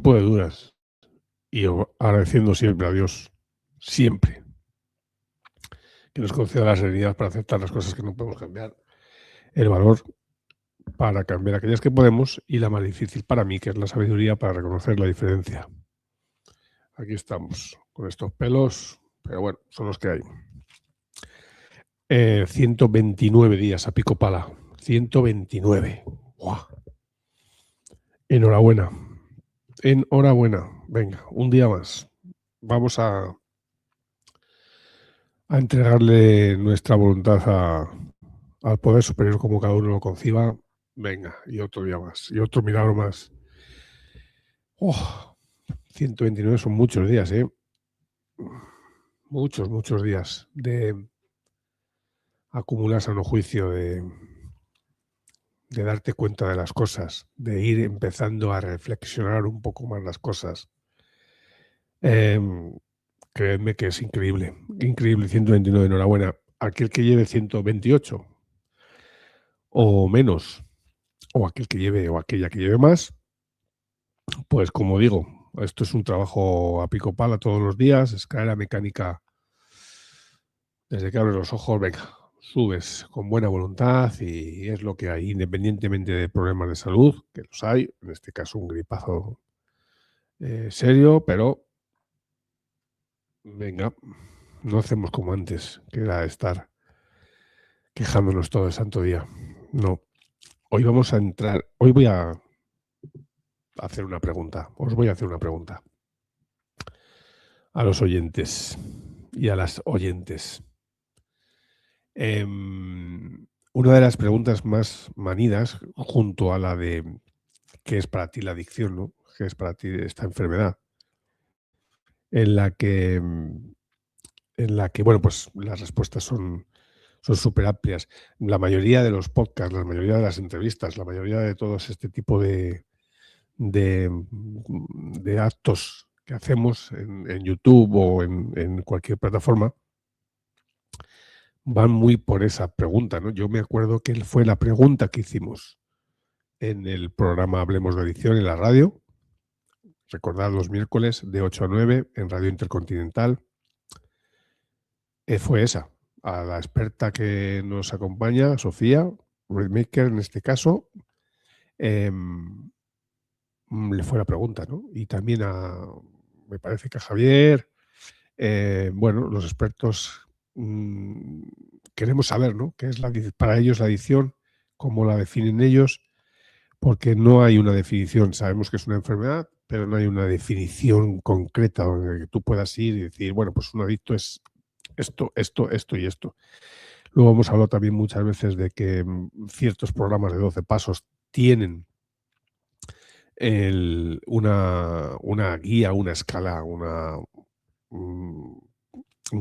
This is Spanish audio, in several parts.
de dudas y agradeciendo siempre a Dios, siempre, que nos conceda la serenidad para aceptar las cosas que no podemos cambiar, el valor para cambiar aquellas que podemos y la más difícil para mí, que es la sabiduría para reconocer la diferencia. Aquí estamos, con estos pelos, pero bueno, son los que hay. 129 días a pico pala. 129. ¡Guau! Enhorabuena. Enhorabuena. Venga, un día más. Vamos a entregarle nuestra voluntad al poder superior como cada uno lo conciba. Venga, y otro día más. Y otro milagro más. 129 son muchos días, ¿eh? Muchos días de acumular sano juicio, de darte cuenta de las cosas, de ir empezando a reflexionar un poco más las cosas. Creedme que es increíble, increíble. 129, enhorabuena. Aquel que lleve 128 o menos, o aquel que lleve o aquella que lleve más, pues como digo, esto es un trabajo a pico pala todos los días, escalera mecánica desde que abres los ojos, venga, subes con buena voluntad y es lo que hay, independientemente de problemas de salud, que los hay, en este caso un gripazo serio, pero venga, no hacemos como antes, que era estar quejándonos todo el santo día. No, hoy vamos a entrar, hoy voy a hacer una pregunta, os voy a hacer una pregunta a los oyentes y a las oyentes. Una de las preguntas más manidas, junto a la de ¿qué es para ti la adicción, no? ¿Qué es para ti esta enfermedad? En la que, bueno, pues las respuestas son súper amplias. La mayoría de los podcasts, la mayoría de las entrevistas, la mayoría de todos este tipo de actos que hacemos en YouTube o en cualquier plataforma, van muy por esa pregunta, ¿no? Yo me acuerdo que fue la pregunta que hicimos en el programa Hablemos de Adicción en la radio. Recordad, los miércoles de 8 a 9 en Radio Intercontinental. Fue esa. A la experta que nos acompaña, Sofía, Redmaker en este caso, le fue la pregunta, ¿no? Y también me parece que a Javier, bueno, los expertos queremos saber, ¿no? ¿Qué es para ellos la adicción? ¿Cómo la definen ellos? Porque no hay una definición. Sabemos que es una enfermedad, pero no hay una definición concreta donde tú puedas ir y decir, bueno, pues un adicto es esto y esto. Luego hemos hablado también muchas veces de que ciertos programas de 12 pasos tienen una guía, una escala, un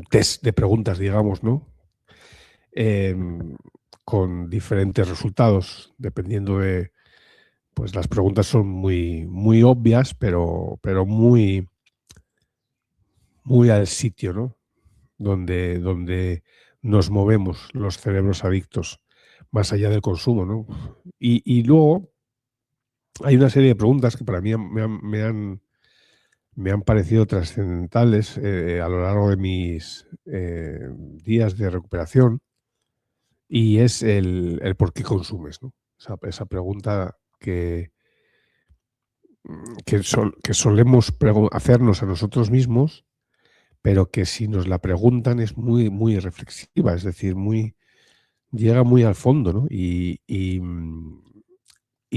test de preguntas, digamos, ¿no? Con diferentes resultados, dependiendo de, pues las preguntas son muy, muy obvias, pero muy al sitio, ¿no? Donde nos movemos los cerebros adictos, más allá del consumo, ¿no? Y luego hay una serie de preguntas que para mí me han parecido trascendentales a lo largo de mis días de recuperación, y es el por qué consumes, ¿no? Esa pregunta que solemos hacernos a nosotros mismos, pero que si nos la preguntan es muy, muy reflexiva, es decir, llega muy al fondo, ¿no? Y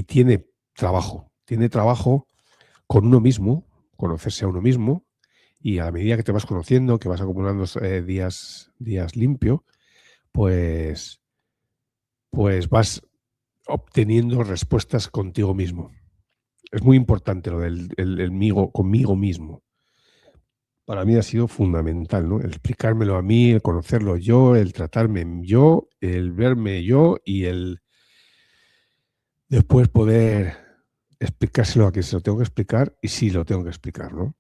tiene trabajo con uno mismo, conocerse a uno mismo, y a la medida que te vas conociendo, que vas acumulando días limpio, pues vas obteniendo respuestas contigo mismo. Es muy importante lo del conmigo mismo. Para mí ha sido fundamental, ¿no? El explicármelo a mí, el conocerlo yo, el tratarme yo, el verme yo y el después poder explicárselo a quien se lo tengo que explicar y sí lo tengo que explicar, ¿no?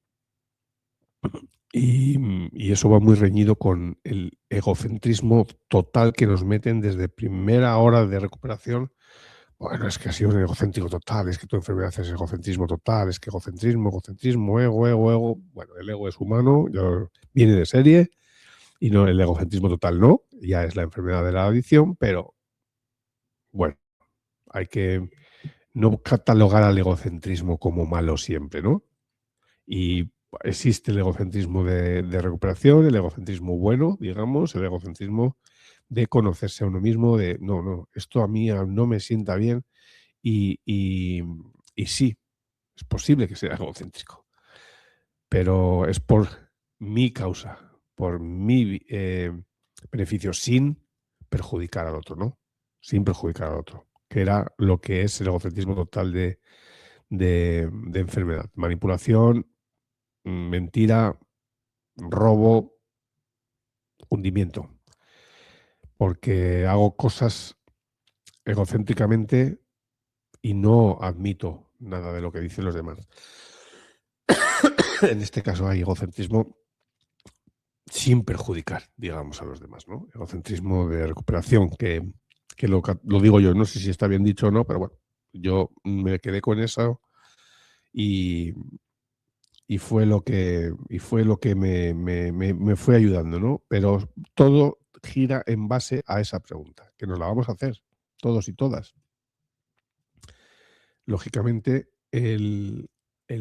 Y eso va muy reñido con el egocentrismo total que nos meten desde primera hora de recuperación, bueno, es que ha sido un egocéntrico total, es que tu enfermedad es egocentrismo total, es que egocentrismo, ego. Bueno, el ego es humano, viene de serie, y no el egocentrismo total no, ya es la enfermedad de la adicción, pero bueno, hay que no catalogar al egocentrismo como malo siempre, ¿no? Y existe el egocentrismo de recuperación, el egocentrismo bueno, digamos, el egocentrismo de conocerse a uno mismo, de no, esto a mí no me sienta bien y, y, y sí, es posible que sea egocéntrico, pero es por mi causa, por mi beneficio, sin perjudicar al otro, ¿no? Sin perjudicar al otro, que era lo que es el egocentrismo total de enfermedad. Manipulación, mentira, robo, hundimiento. Porque hago cosas egocéntricamente y no admito nada de lo que dicen los demás. En este caso hay egocentrismo sin perjudicar, digamos, a los demás, ¿no? Egocentrismo de recuperación, que lo digo yo, no sé si está bien dicho o no, pero bueno, yo me quedé con eso y, fue lo que me fue ayudando, ¿no? Pero todo gira en base a esa pregunta, que nos la vamos a hacer, todos y todas. Lógicamente, el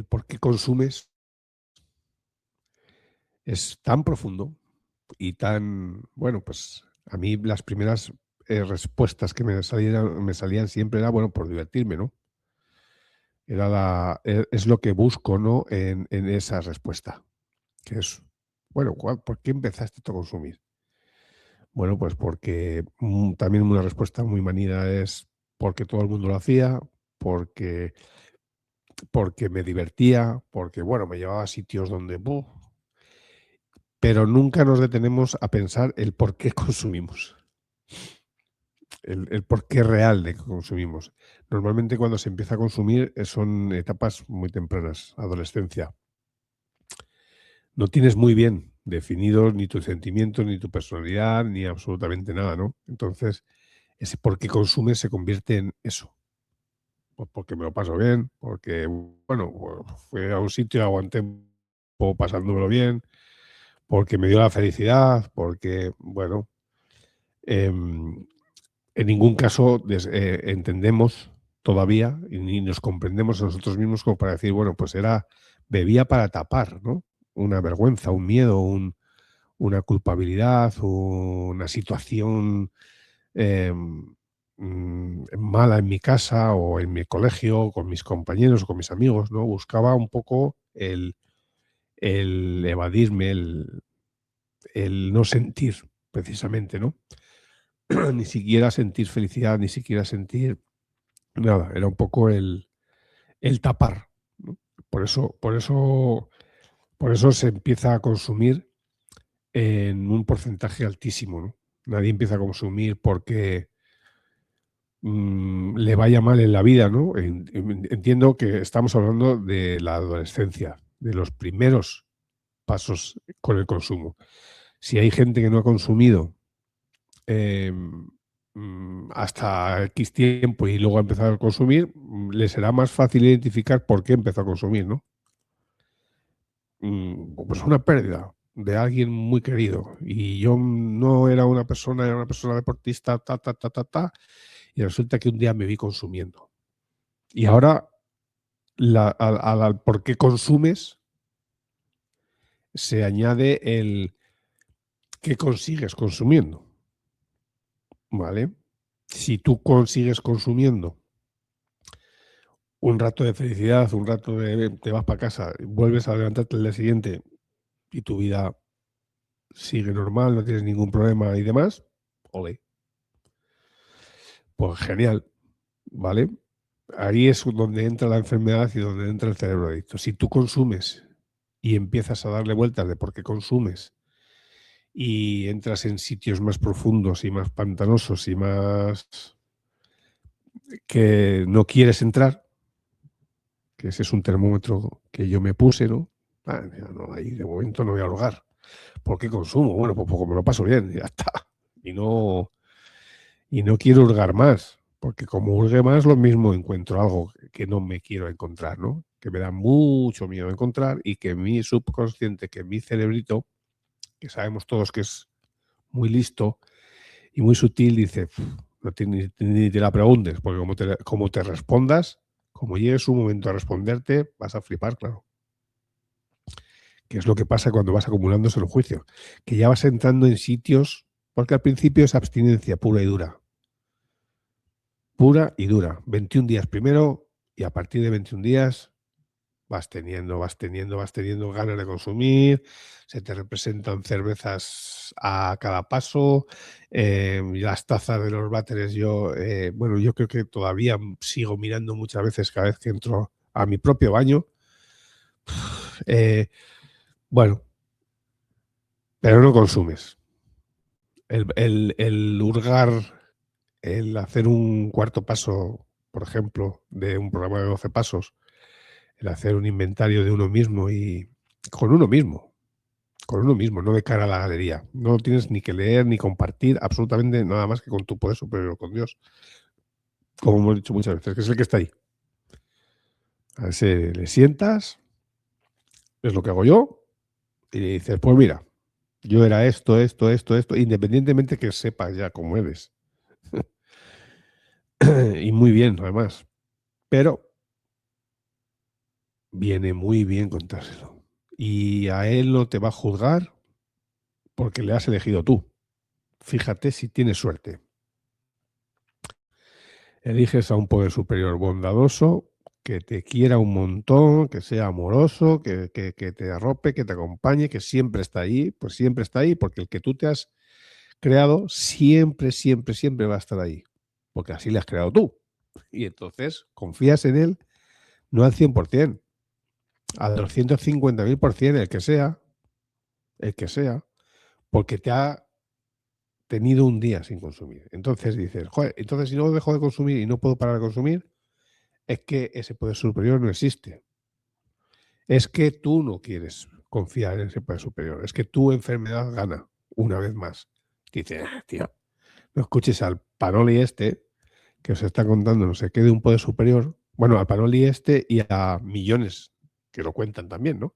por qué consumes es tan profundo y tan, bueno, pues a mí las primeras respuestas que me salían siempre era, bueno, por divertirme, ¿no? Es lo que busco, ¿no? En esa respuesta, que es, bueno, ¿por qué empezaste tú a consumir? Bueno, pues porque también una respuesta muy manida es porque todo el mundo lo hacía, porque, porque me divertía, porque, bueno, me llevaba a sitios donde, ¡buf! Pero nunca nos detenemos a pensar el por qué consumimos, el por qué real de que consumimos. Normalmente cuando se empieza a consumir son etapas muy tempranas, adolescencia. No tienes muy bien definidos ni tus sentimientos, ni tu personalidad, ni absolutamente nada, ¿no? Entonces, ese por qué consumes se convierte en eso. Pues porque me lo paso bien, porque, bueno, fui a un sitio, aguanté un poco pasándomelo bien, porque me dio la felicidad, porque, bueno, em, en ningún caso entendemos todavía y ni nos comprendemos a nosotros mismos como para decir, bueno, pues bebía para tapar, ¿no? Una vergüenza, un miedo, una culpabilidad, una situación mala en mi casa o en mi colegio, con mis compañeros o con mis amigos, ¿no? Buscaba un poco el evadirme, el no sentir, precisamente, ¿no? Ni siquiera sentir felicidad, ni siquiera sentir nada. Era un poco el tapar, ¿no? Por eso, por eso, por eso se empieza a consumir en un porcentaje altísimo, ¿no? Nadie empieza a consumir porque le vaya mal en la vida, ¿no? Entiendo que estamos hablando de la adolescencia, de los primeros pasos con el consumo. Si hay gente que no ha consumido hasta X tiempo y luego ha empezado a consumir, le será más fácil identificar por qué empezó a consumir, ¿no? Pues una pérdida de alguien muy querido. Y yo no era una persona, era una persona deportista, y resulta que un día me vi consumiendo. Y ahora, al por qué consumes, se añade el qué consigues consumiendo, ¿vale? Si tú consigues consumiendo un rato de felicidad, un rato de te vas para casa, vuelves a levantarte el día siguiente y tu vida sigue normal, no tienes ningún problema y demás, ole, pues genial, ¿vale? Ahí es donde entra la enfermedad y donde entra el cerebro adicto. Si tú consumes y empiezas a darle vueltas de por qué consumes y entras en sitios más profundos y más pantanosos y más que no quieres entrar, que ese es un termómetro que yo me puse, ¿no? No, ahí de momento no voy a holgar. ¿Por qué consumo? Bueno, pues porque me lo paso bien y ya está. Y no quiero hurgar más. Porque como hurgue más, lo mismo encuentro algo que no me quiero encontrar, ¿no? Que me da mucho miedo encontrar y que mi subconsciente, que mi cerebrito, que sabemos todos que es muy listo y muy sutil, dice, no ni te la preguntes, porque como te respondas, como llegues un momento a responderte, vas a flipar, claro. Que es lo que pasa cuando vas acumulándose el juicio, que ya vas entrando en sitios, porque al principio es abstinencia pura y dura. Pura y dura. 21 días primero y a partir de 21 días vas teniendo ganas de consumir, se te representan cervezas a cada paso, las tazas de los váteres bueno, yo creo que todavía sigo mirando muchas veces cada vez que entro a mi propio baño. Bueno, pero no consumes. El hurgar, el hacer un cuarto paso, por ejemplo, de un programa de 12 pasos, el hacer un inventario de uno mismo y con uno mismo, no de cara a la galería. No tienes ni que leer ni compartir absolutamente nada más que con tu poder superior, con Dios, como hemos dicho muchas veces, que es el que está ahí. A ese le sientas, es lo que hago yo, y le dices, pues mira, yo era esto, independientemente que sepas ya cómo eres. Y muy bien, además. Pero viene muy bien contárselo. Y a él no te va a juzgar porque le has elegido tú. Fíjate si tienes suerte. Eliges a un poder superior bondadoso que te quiera un montón, que sea amoroso, que te arrope, que te acompañe, que siempre está ahí, pues siempre está ahí, porque el que tú te has creado siempre, siempre, siempre va a estar ahí, porque así le has creado tú. Y entonces confías en él, no al 100%, al 250.000%, el que sea, porque te ha tenido un día sin consumir. Entonces dices, joder, entonces si no dejo de consumir y no puedo parar de consumir, es que ese poder superior no existe. Es que tú no quieres confiar en ese poder superior. Es que tu enfermedad gana una vez más. Dice, tío, no escuches al Panoli este que os está contando no sé qué de un poder superior. Bueno, al Panoli este y a millones que lo cuentan también, ¿no?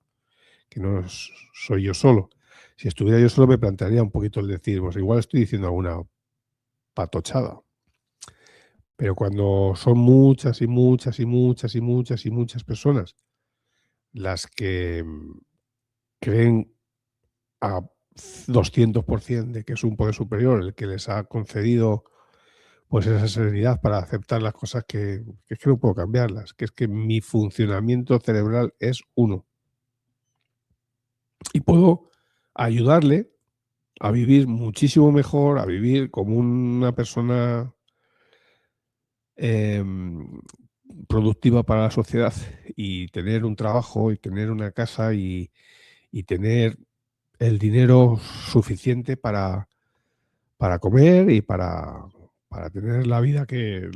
Que no soy yo solo. Si estuviera yo solo me plantearía un poquito el decir, pues igual estoy diciendo alguna patochada. Pero cuando son muchas y muchas y muchas y muchas y muchas personas las que creen a 200% de que es un poder superior el que les ha concedido pues esa serenidad para aceptar las cosas que es que no puedo cambiarlas, que es que mi funcionamiento cerebral es uno y puedo ayudarle a vivir muchísimo mejor, a vivir como una persona em, productiva para la sociedad y tener un trabajo y tener una casa y tener el dinero suficiente para comer y para tener la vida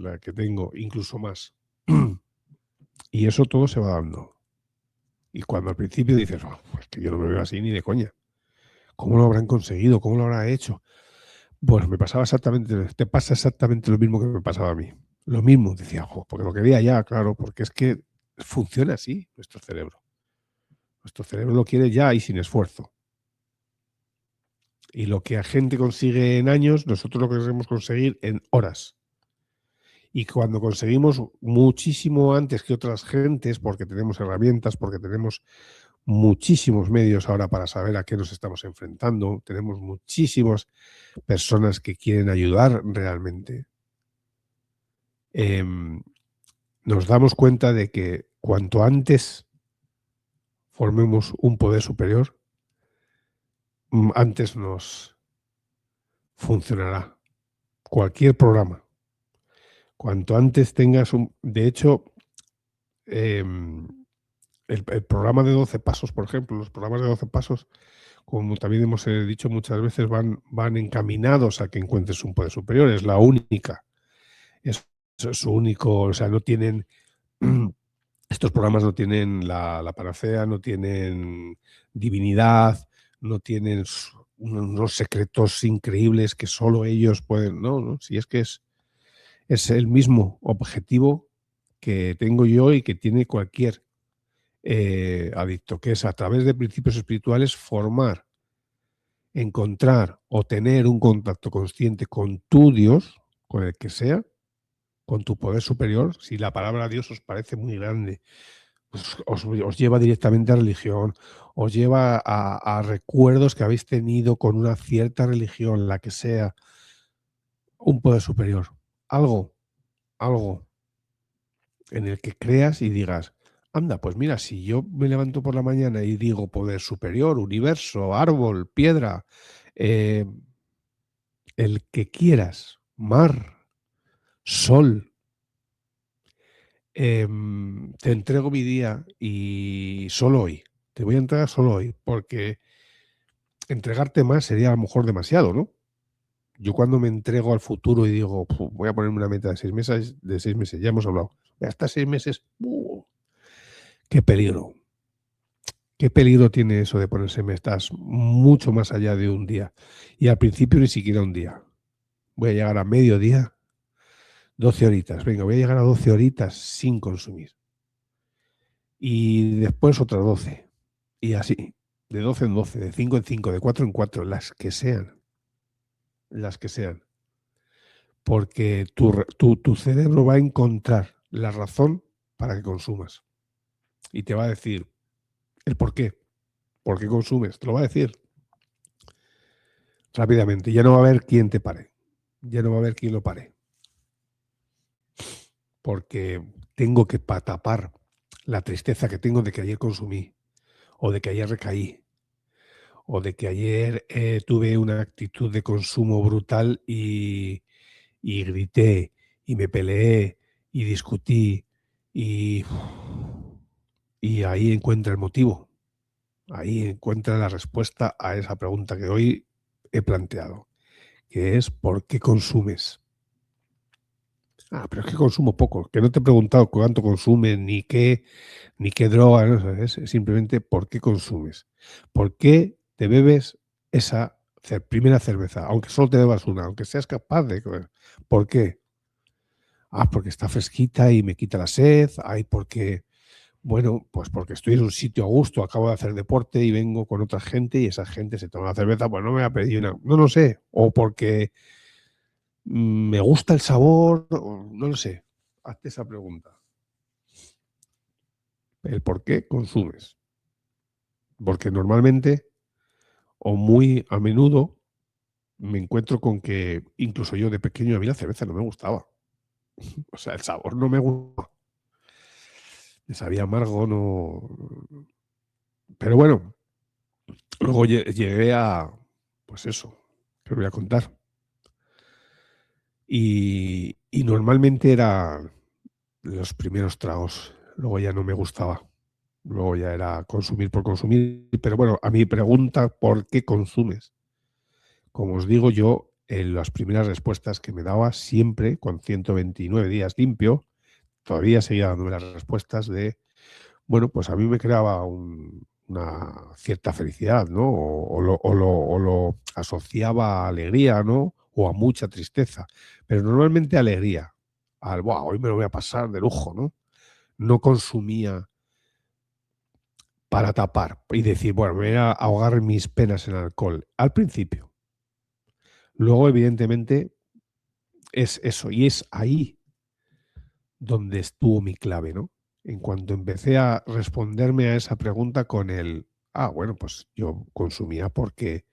la que tengo, incluso más. Y eso todo se va dando. Y cuando al principio dices, "Oh, pues que yo no me veo así ni de coña. ¿Cómo lo habrán conseguido? ¿Cómo lo habrá hecho?". Pues me pasaba exactamente, te pasa exactamente lo mismo que me pasaba a mí. Lo mismo, decía, "Jo", porque lo quería ya, claro, porque es que funciona así nuestro cerebro. Nuestro cerebro lo quiere ya y sin esfuerzo. Y lo que la gente consigue en años, nosotros lo queremos conseguir en horas. Y cuando conseguimos muchísimo antes que otras gentes, porque tenemos herramientas, porque tenemos muchísimos medios ahora para saber a qué nos estamos enfrentando, tenemos muchísimas personas que quieren ayudar realmente, nos damos cuenta de que cuanto antes formemos un poder superior, antes nos funcionará cualquier programa. Cuanto antes tengas un... De hecho, em, el programa de 12 pasos, por ejemplo, los programas de 12 pasos, como también hemos dicho muchas veces, van encaminados a que encuentres un poder superior. Es la única. Es su único. O sea, no tienen. Estos programas no tienen la panacea, no tienen divinidad, no tienen unos secretos increíbles que solo ellos pueden. No, no. Si es que Es el mismo objetivo que tengo yo y que tiene cualquier adicto, que es a través de principios espirituales formar, encontrar o tener un contacto consciente con tu Dios, con el que sea, con tu poder superior. Si la palabra Dios os parece muy grande, pues os lleva directamente a religión, os lleva a recuerdos que habéis tenido con una cierta religión, la que sea, un poder superior, algo, algo en el que creas y digas, anda, pues mira, si yo me levanto por la mañana y digo poder superior, universo, árbol, piedra, eh, el que quieras, mar, sol, te entrego mi día y solo hoy, te voy a entregar solo hoy, porque entregarte más sería a lo mejor demasiado, ¿no? Yo cuando me entrego al futuro y digo, voy a ponerme una meta de 6 meses, ya hemos hablado, hasta 6 meses, qué peligro. Qué peligro tiene eso de ponerse metas mucho más allá de un día. Y al principio ni siquiera un día. Voy a llegar a mediodía, 12 horitas. Venga, voy a llegar a 12 horitas sin consumir. Y después otras 12. Y así, de 12 en 12, de 5 en 5, de 4 en 4, las que sean. Las que sean. Porque tu cerebro va a encontrar la razón para que consumas. Y te va a decir el por qué. ¿Por qué consumes? Te lo va a decir rápidamente. Ya no va a haber quien te pare. Ya no va a haber quien lo pare. Porque tengo que tapar la tristeza que tengo de que ayer consumí, o de que ayer recaí, o de que ayer tuve una actitud de consumo brutal y grité, y me peleé, y discutí, y, y ahí encuentra el motivo, ahí encuentra la respuesta a esa pregunta que hoy he planteado, que es ¿por qué consumes? Ah, pero es que consumo poco, que no te he preguntado cuánto consumes, ni qué droga, ¿no? Es simplemente por qué consumes. ¿Por qué te bebes esa primera cerveza? Aunque solo te bebas una, aunque seas capaz de comer. ¿Por qué? Ah, porque está fresquita y me quita la sed. Ay, porque, bueno, pues porque estoy en un sitio a gusto, acabo de hacer deporte y vengo con otra gente y esa gente se toma la cerveza, pues no me ha pedido una. No lo sé. O porque me gusta el sabor, no lo sé. Hazte esa pregunta. El por qué consumes. Porque normalmente o muy a menudo me encuentro con que incluso yo de pequeño a mí la cerveza no me gustaba. O sea, el sabor no me gustaba. Me sabía amargo, no. Pero bueno, luego llegué a, pues eso, que os voy a contar. Y normalmente era los primeros tragos. Luego ya no me gustaba. Luego ya era consumir por consumir. Pero bueno, a mi pregunta, ¿por qué consumes? Como os digo yo, en las primeras respuestas que me daba siempre, con 129 días limpio, todavía seguía dándome las respuestas de, bueno, pues a mí me creaba una cierta felicidad, ¿no? O lo asociaba a alegría, ¿no? O a mucha tristeza. Pero normalmente alegría. Al, wow, hoy me lo voy a pasar de lujo, ¿no? No consumía para tapar y decir, bueno, me voy a ahogar mis penas en alcohol. Al principio. Luego, evidentemente, es eso. Y es ahí donde estuvo mi clave, ¿no? En cuanto empecé a responderme a esa pregunta con el, bueno, pues yo consumía porque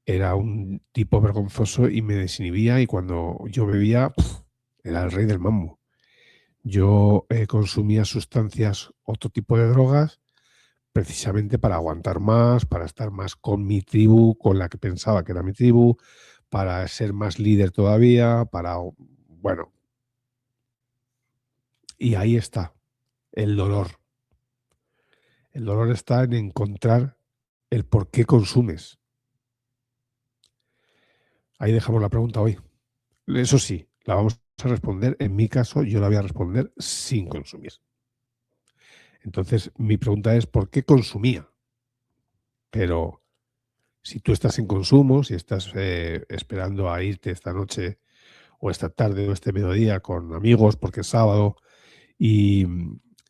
era un tipo vergonzoso y me desinhibía y cuando yo bebía, era el rey del mambo. Yo consumía sustancias, otro tipo de drogas, precisamente para aguantar más, para estar más con mi tribu, con la que pensaba que era mi tribu, para ser más líder todavía, bueno, y ahí está el dolor. El dolor está en encontrar el por qué consumes. Ahí dejamos la pregunta hoy. Eso sí, la vamos a responder. En mi caso, yo la voy a responder sin consumir. Entonces, mi pregunta es, ¿por qué consumía? Pero si tú estás en consumo, si estás esperando a irte esta noche o esta tarde o este mediodía con amigos porque es sábado y,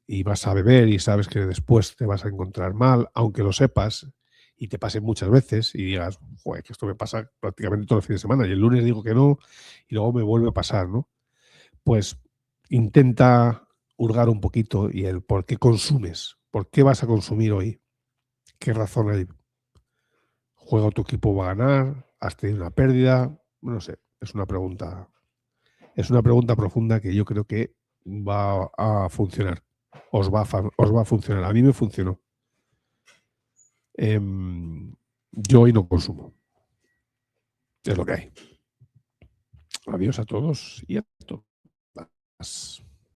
y vas a beber y sabes que después te vas a encontrar mal, aunque lo sepas y te pase muchas veces y digas, joder, que esto me pasa prácticamente todos los fines de semana y el lunes digo que no y luego me vuelve a pasar, ¿no? Pues intenta hurgar un poquito y el por qué consumes, por qué vas a consumir hoy, qué razón hay. ¿Juega tu equipo va a ganar? ¿Has tenido una pérdida? No sé, es una pregunta profunda que yo creo que va a funcionar. Os va a funcionar. A mí me funcionó. Yo hoy no consumo. Es lo que hay. Adiós a todos y a todas.